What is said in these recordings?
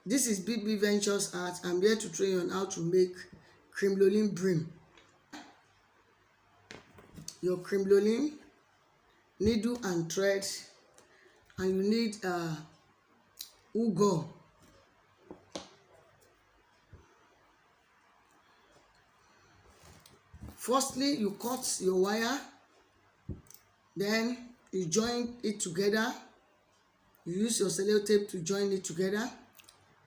This is BB Ventures Art. I'm here to train you on how to make Crinoline brim. Your crinoline, needle and thread, and you need wool gum. Firstly, you cut your wire, then you join it together. You use your sellotape to join it together.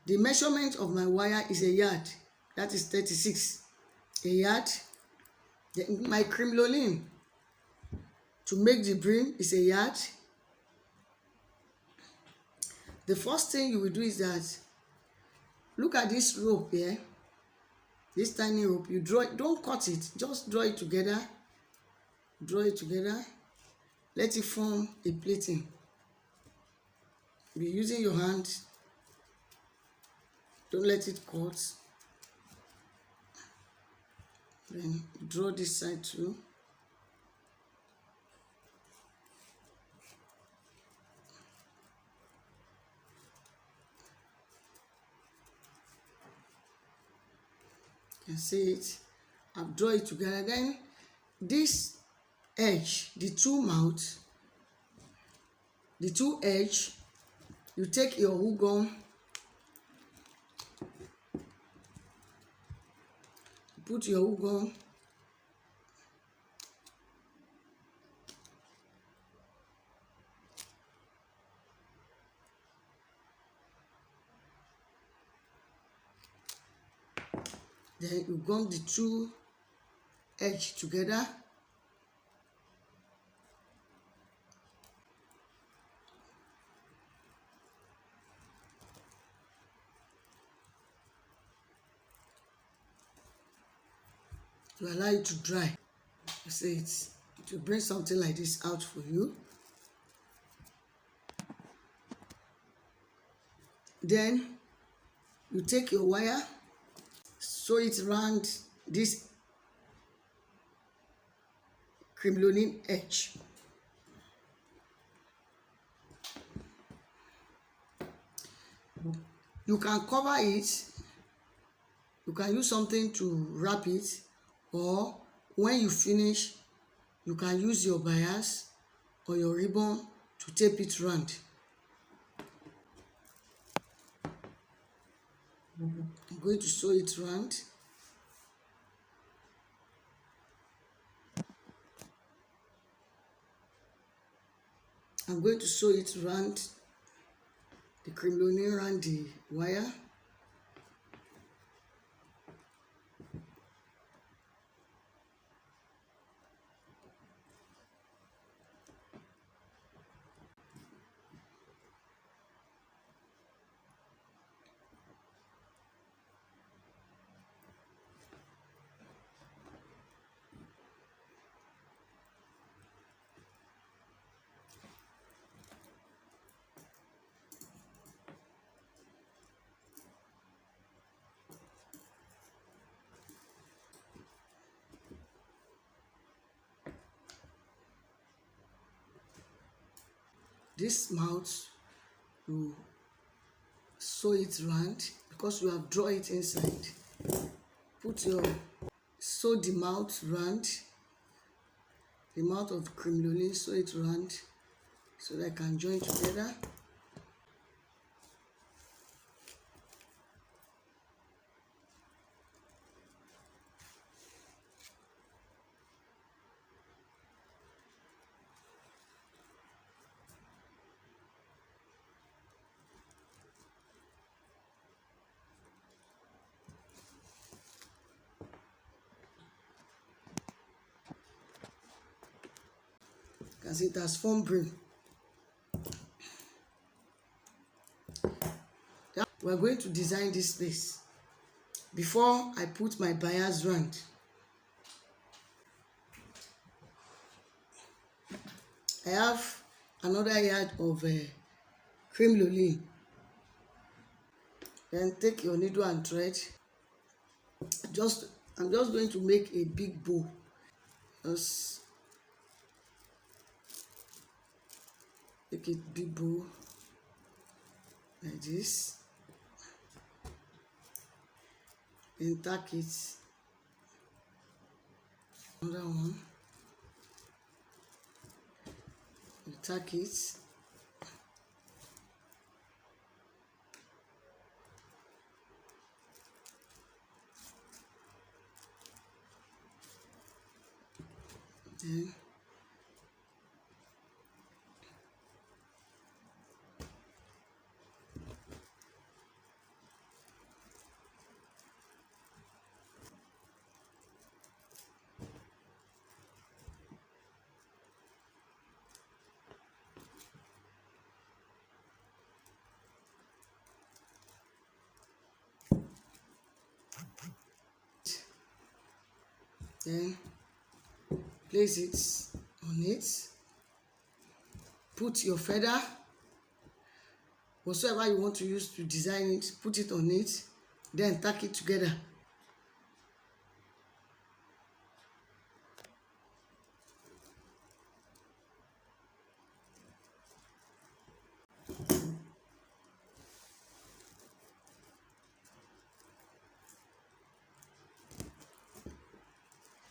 The measurement of my wire is a yard, that is 36, a yard. Then my crinoline to make the brim is a yard. The first thing you will do is that, look at this rope here, this tiny rope. You draw it, don't cut it, just draw it together. Draw it together, let it form a plaiting. Be using your hand, don't let it cut. Then draw this side too. You can see it. I've drawn it together. Then this edge, the two edge, you take your wool gum, put your wool gum, then you gum the two edge together. To allow it to dry. You see it will bring something like this out for you. Then you take your wire, sew it around this crinoline edge. You can cover it, you can use something to wrap it, or when you finish, you can use your bias or your ribbon to tape it round. I'm going to sew it round. I'm going to sew it round the crinoline, around the wire. This mouth, you sew it round because you have drawn it inside. Sew the mouth round, the mouth of crinoline, sew it round so that I can join together. You can see it has formed brim. We are going to design this space. Before I put my bias round, I have another yard of crinoline. Then take your needle and thread. I'm just going to make a big bow. Just make it big bow like this. then tack it. Another one, you tack it. Then place it on it. Put your feather, whatsoever you want to use to design it, put it on it, then tack it together.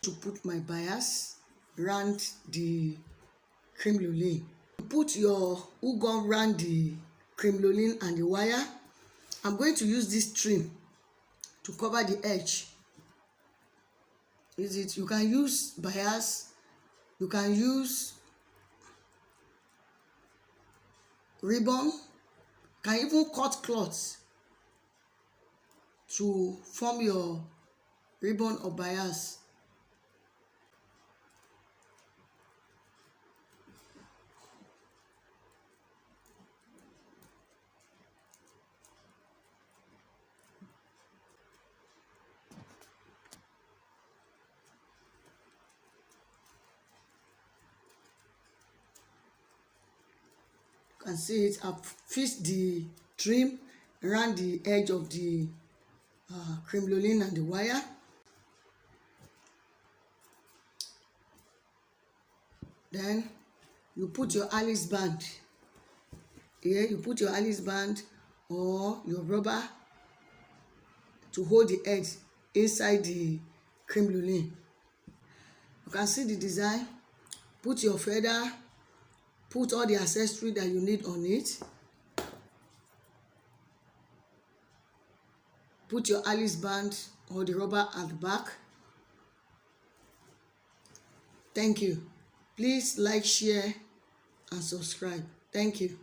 To put my bias around the crinoline. Put your hook gun around the crinoline and the wire. I'm going to use this trim to cover the edge. Is it? You can use bias, you can use ribbon, you can even cut cloth to form your ribbon or bias. You can see it. I've fixed the trim around the edge of the crinoline and the wire. Then you put your Alice band here. You put your Alice band or your rubber to hold the edge inside the crinoline. You can see the design. Put your feather, put all the accessory that you need on it. Put your Alice band or the rubber at the back. Thank you. Please like, share, and subscribe. Thank you.